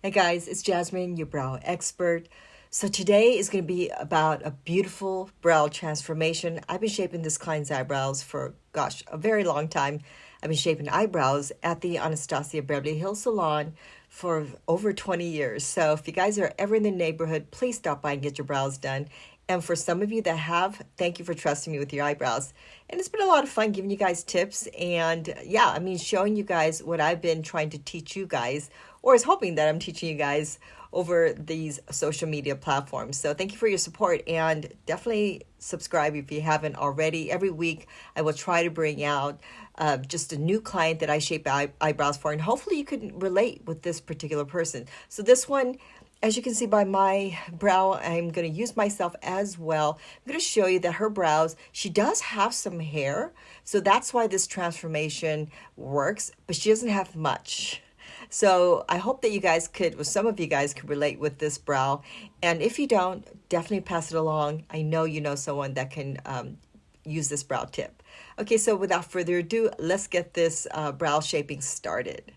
Hey guys, it's Jasmine, your brow expert. So today is going to be about a beautiful brow transformation. I've been shaping this client's eyebrows for, gosh, a very long time. I've been shaping eyebrows at the Anastasia Beverly Hills Salon for over 20 years. So if you guys are ever in the neighborhood, please stop by and get your brows done. And for some of you that have, thank you for trusting me with your eyebrows. And it's been a lot of fun giving you guys tips and showing you guys what I've been trying to teach you guys, or is hoping that I'm teaching you guys over these social media platforms. So thank you for your support, and definitely subscribe if you haven't already. Every week I will try to bring out just a new client that I shape eyebrows for, and hopefully you can relate with this particular person. So this one, as you can see by my brow, I'm going to use myself as well. I'm going to show you that her brows, she does have some hair. So that's why this transformation works, but she doesn't have much. So I hope that you guys could, well, some of you guys could relate with this brow. And if you don't, definitely pass it along. I know you know someone that can use this brow tip. Okay, so without further ado, let's get this brow shaping started.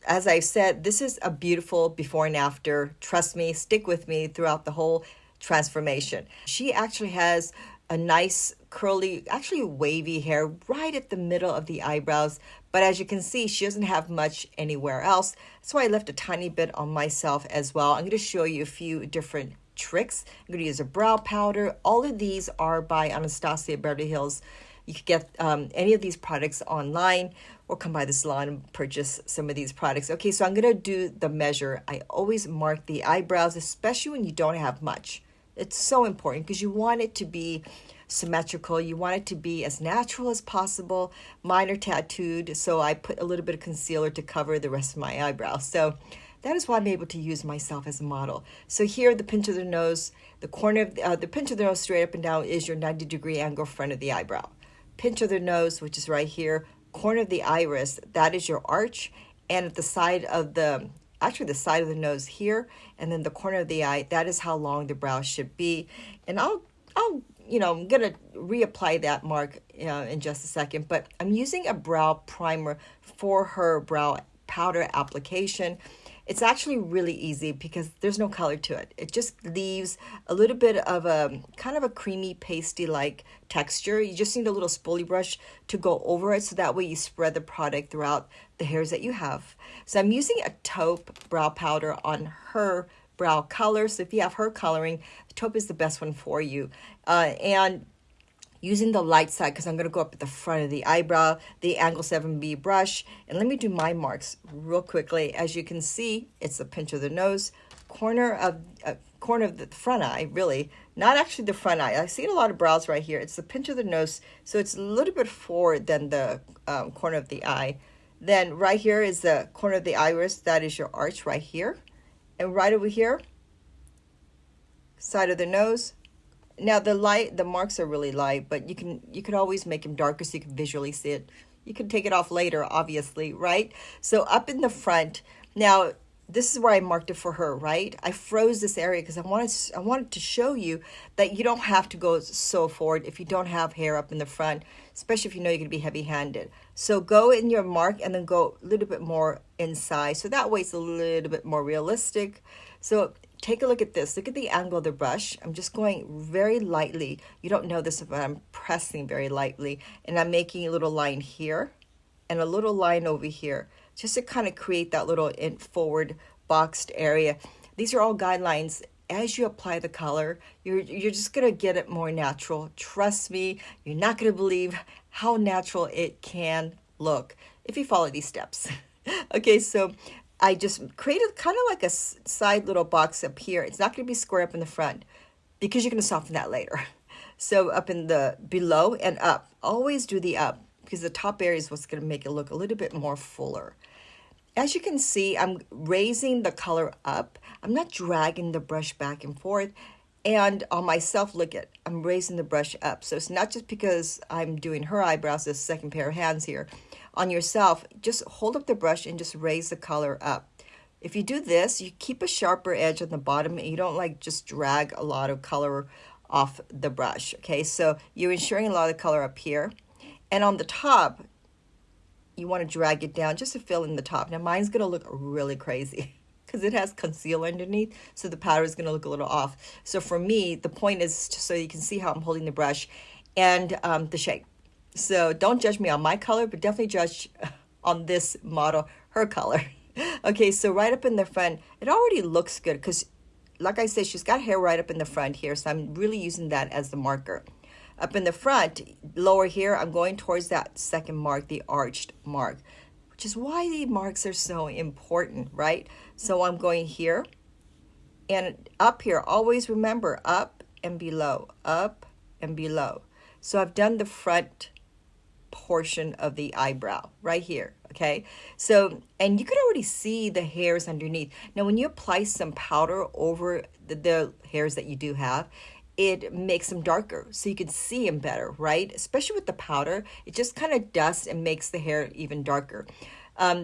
As I've said, this is a beautiful before and after. Trust me, stick with me throughout the whole transformation. She actually has a nice curly, actually wavy hair right at the middle of the eyebrows. But as you can see, she doesn't have much anywhere else. That's why I left a tiny bit on myself as well. I'm going to show you a few different tricks. I'm going to use a brow powder. All of these are by Anastasia Beverly Hills. You could get any of these products online or come by the salon and purchase some of these products. Okay, so I'm going to do the measure. I always mark the eyebrows, especially when you don't have much. It's so important because you want it to be symmetrical. You want it to be as natural as possible. Mine are tattooed, so I put a little bit of concealer to cover the rest of my eyebrows. So that is why I'm able to use myself as a model. So here, the pinch of the nose, the corner of the pinch of the nose straight up and down is your 90-degree angle front of the eyebrow. Pinch of the nose, which is right here, corner of the iris, that is your arch, and at the side of the, actually the side of the nose here, and then the corner of the eye, that is how long the brow should be. And I'm gonna reapply that mark in just a second, but I'm using a brow primer for her brow powder application. It's actually really easy because there's no color to it. It just leaves a little bit of a kind of a creamy pasty-like texture. You just need a little spoolie brush to go over it so that way you spread the product throughout the hairs that you have. So I'm using a taupe brow powder on her brow color. So if you have her coloring, the taupe is the best one for you. And using the light side, because I'm going to go up at the front of the eyebrow, the angle 7B brush. And let me do my marks real quickly. As you can see, it's the pinch of the nose, corner of the front eye, really. Not actually the front eye. I see a lot of brows right here. It's the pinch of the nose, so it's a little bit forward than the corner of the eye. Then right here is the corner of the iris. That is your arch right here. And right over here, side of the nose. Now the marks are really light, but you can always make them darker so you can visually see it. You can take it off later, obviously, right? So up in the front, now this is where I marked it for her, right? I froze this area because I wanted to show you that you don't have to go so forward if you don't have hair up in the front, especially if you know you're going to be heavy-handed. So go in your mark and then go a little bit more inside. So that way it's a little bit more realistic. So take a look at this. Look at the angle of the brush. I'm just going very lightly. You don't know this, but I'm pressing very lightly. And I'm making a little line here and a little line over here, just to kind of create that little forward boxed area. These are all guidelines. As you apply the color, you're just going to get it more natural. Trust me, you're not going to believe how natural it can look if you follow these steps. Okay, so I just created kind of like a side little box up here. It's not going to be square up in the front because you're going to soften that later. So up in the below and up, always do the up because the top area is what's going to make it look a little bit more fuller. As you can see, I'm raising the color up. I'm not dragging the brush back and forth. And on myself, look at, I'm raising the brush up. So it's not just because I'm doing her eyebrows, this second pair of hands here. On yourself, just hold up the brush and just raise the color up. If you do this, you keep a sharper edge on the bottom and you don't like just drag a lot of color off the brush. Okay, so you're ensuring a lot of color up here. And on the top, you want to drag it down just to fill in the top. Now mine's going to look really crazy. because it has concealer underneath, so the powder is going to look a little off. So for me, the point is just so you can see how I'm holding the brush and the shape. So don't judge me on my color, but definitely judge on this model, her color. Okay, so right up in the front, it already looks good because, like I said, she's got hair right up in the front here, so I'm really using that as the marker. Up in the front, lower here, I'm going towards that second mark, the arched mark, which is why the marks are so important, right? So I'm going here and up here. Always remember up and below, up and below. So I've done the front portion of the eyebrow right here, okay? So, and you could already see the hairs underneath. Now, when you apply some powder over the hairs that you do have, it makes them darker so you can see them better, right? Especially with the powder, it just kind of dusts and makes the hair even darker.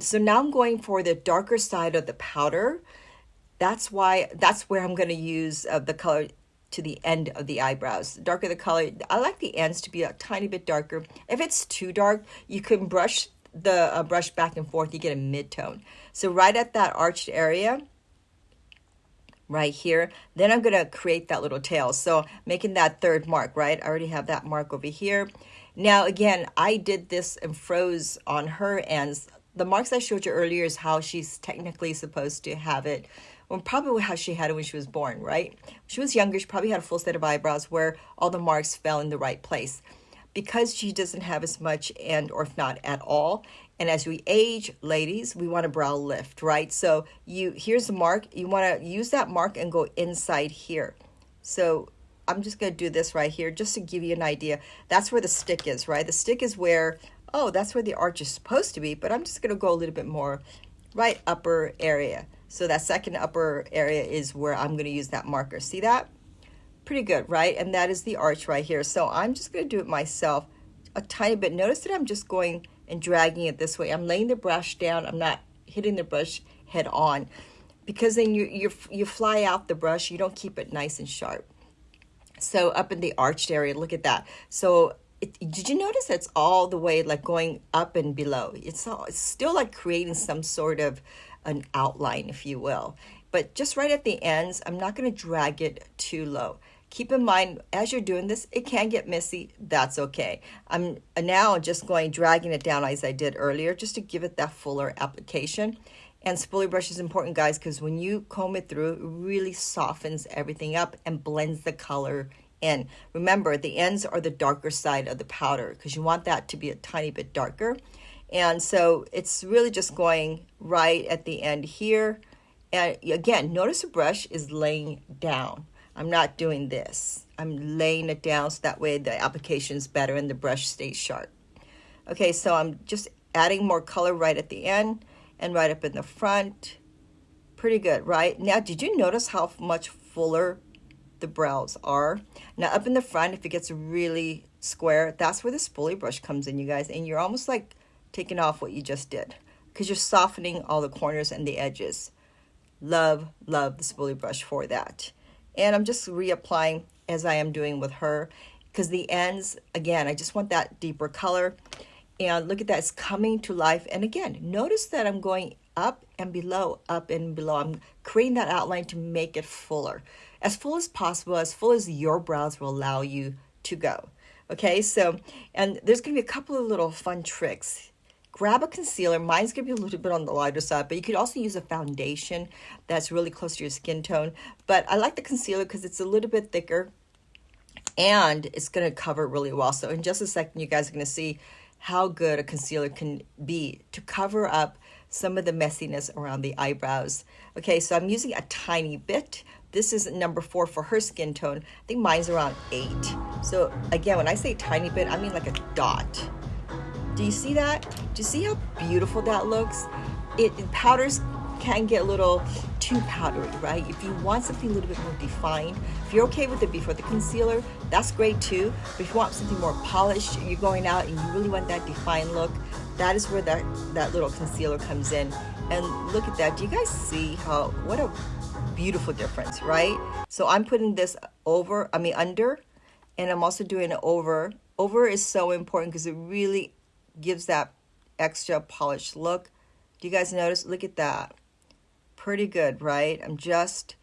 So now I'm going for the darker side of the powder. That's where I'm going to use the color to the end of the eyebrows. The darker the color, I like the ends to be a tiny bit darker. If it's too dark, you can brush the brush back and forth, you get a mid-tone. So right at that arched area, right here, then I'm going to create that little tail. So making that third mark, right? I already have that mark over here. Now, again, I did this and froze on her ends. The marks I showed you earlier is how she's technically supposed to have it. Well, probably how she had it when she was born, right? When she was younger, she probably had a full set of eyebrows where all the marks fell in the right place. Because she doesn't have as much, and or if not at all, and as we age, ladies, we want a brow lift, right? So here's the mark. You want to use that mark and go inside here. So I'm just going to do this right here just to give you an idea. That's where the stick is, right? The stick is where, oh, that's where the arch is supposed to be, but I'm just going to go a little bit more right upper area. So that second upper area is where I'm going to use that marker. See that? Pretty good, right? And that is the arch right here. So I'm just going to do it myself a tiny bit. Notice that I'm just going and dragging it this way. I'm laying the brush down. I'm not hitting the brush head on, because then you fly out the brush. You don't keep it nice and sharp. So up in the arched area, look at that. So did you notice it's all the way like going up and below? It's still like creating some sort of an outline, if you will. But just right at the ends, I'm not going to drag it too low. Keep in mind, as you're doing this, it can get messy. That's okay. I'm now just dragging it down as I did earlier, just to give it that fuller application. And spoolie brush is important, guys, because when you comb it through, it really softens everything up and blends the color in. Remember, the ends are the darker side of the powder because you want that to be a tiny bit darker. And so it's really just going right at the end here. And again, notice the brush is laying down. I'm not doing this. I'm laying it down so that way the application is better and the brush stays sharp. Okay, so I'm just adding more color right at the end and right up in the front. Pretty good, right? Now, did you notice how much fuller the brows are? Now, up in the front, if it gets really square, that's where the spoolie brush comes in, you guys. And you're almost like taking off what you just did because you're softening all the corners and the edges. Love the spoolie brush for that. And I'm just reapplying as I am doing with her because the ends, again, I just want that deeper color. And look at that, it's coming to life. And again, notice that I'm going up and below, up and below. I'm creating that outline to make it fuller. As full as possible, as full as your brows will allow you to go. Okay, so, and there's going to be a couple of little fun tricks. Grab a concealer. Mine's going to be a little bit on the lighter side, but you could also use a foundation that's really close to your skin tone. But I like the concealer because it's a little bit thicker and it's going to cover really well. So in just a second, you guys are going to see how good a concealer can be to cover up some of the messiness around the eyebrows. Okay, so I'm using a tiny bit. This is number 4 for her skin tone. I think mine's around 8. So again, when I say tiny bit, I mean like a dot. Do you see that? Do you see how beautiful that looks? Powders can get a little too powdery, right? If you want something a little bit more defined, if you're okay with it before the concealer, that's great too. But if you want something more polished, you're going out and you really want that defined look, that is where that little concealer comes in. And look at that. Do you guys see what a beautiful difference, right? So I'm putting this under, and I'm also doing it over. Over is so important because it really gives that extra polished look. Do you guys notice? Look at that. pretty good, right? I'm just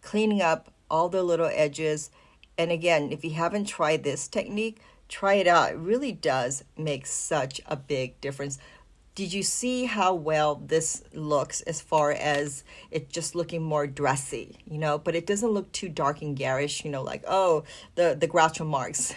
cleaning up all the little edges. And again, if you haven't tried this technique, try it out. It really does make such a big difference. Did you see how well this looks as far as it just looking more dressy, but it doesn't look too dark and garish, like, oh, the Groucho Marx.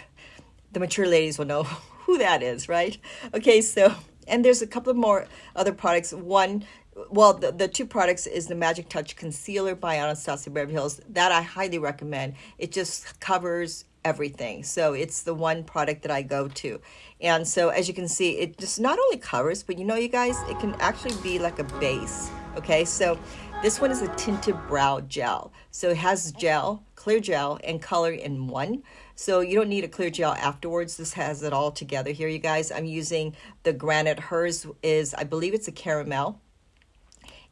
The mature ladies will know who that is, right? Okay, so, and there's a couple of more other products. One, well, the two products is the Magic Touch Concealer by Anastasia Beverly Hills. That I highly recommend. It just covers everything. So it's the one product that I go to. And so as you can see, it just not only covers, but you guys, it can actually be like a base. Okay, so this one is a tinted brow gel. So it has gel, clear gel, and color in one. So you don't need a clear gel afterwards. This has it all together here, you guys. I'm using the Granite. Hers is, I believe it's a caramel.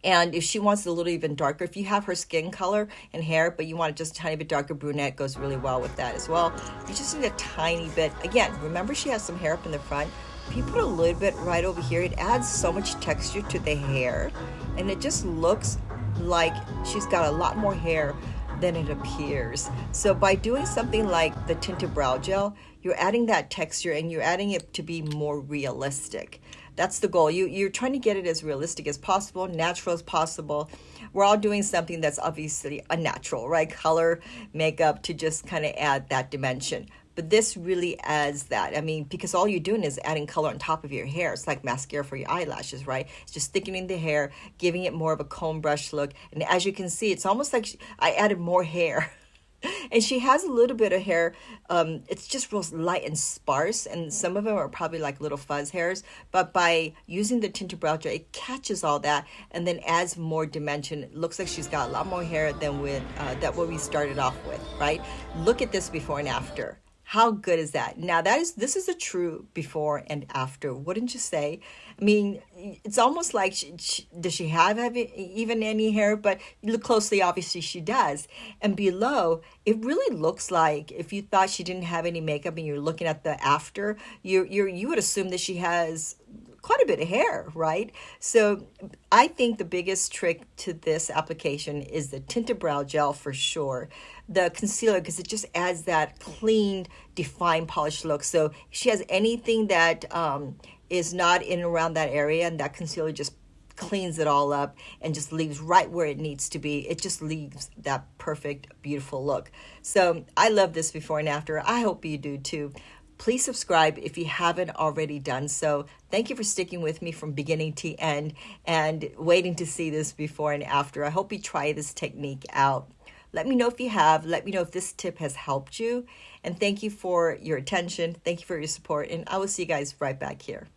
And if she wants it a little even darker, if you have her skin color and hair, but you want it just a tiny bit darker, brunette goes really well with that as well. You just need a tiny bit. Again, remember she has some hair up in the front. If you put a little bit right over here, it adds so much texture to the hair. And it just looks like she's got a lot more hair than it appears. So by doing something like the tinted brow gel, you're adding that texture and you're adding it to be more realistic. That's the goal. You're trying to get it as realistic as possible, natural as possible. We're all doing something that's obviously unnatural, right? Color, makeup to just kind of add that dimension. But this really adds that. I mean, because all you're doing is adding color on top of your hair. It's like mascara for your eyelashes, right? It's just thickening the hair, giving it more of a comb brush look. And as you can see, it's almost like I added more hair. And she has a little bit of hair. It's just real light and sparse. And some of them are probably like little fuzz hairs. But by using the tinted brow gel, it catches all that and then adds more dimension. It looks like she's got a lot more hair than what we started off with, right? Look at this before and after. How good is that? Now this is a true before and after, wouldn't you say? I mean, it's almost like, does she have even any hair? But you look closely, obviously she does. And below, it really looks like if you thought she didn't have any makeup and you're looking at the after, you would assume that she has quite a bit of hair, right? So I think the biggest trick to this application is the tinted brow gel for sure. The concealer, because it just adds that clean, defined, polished look. So if she has anything that is not in and around that area, and that concealer just cleans it all up and just leaves right where it needs to be. It just leaves that perfect, beautiful look. So I love this before and after. I hope you do too. Please subscribe if you haven't already done so. Thank you for sticking with me from beginning to end and waiting to see this before and after. I hope you try this technique out. Let me know if you have. Let me know if this tip has helped you. And thank you for your attention. Thank you for your support. And I will see you guys right back here.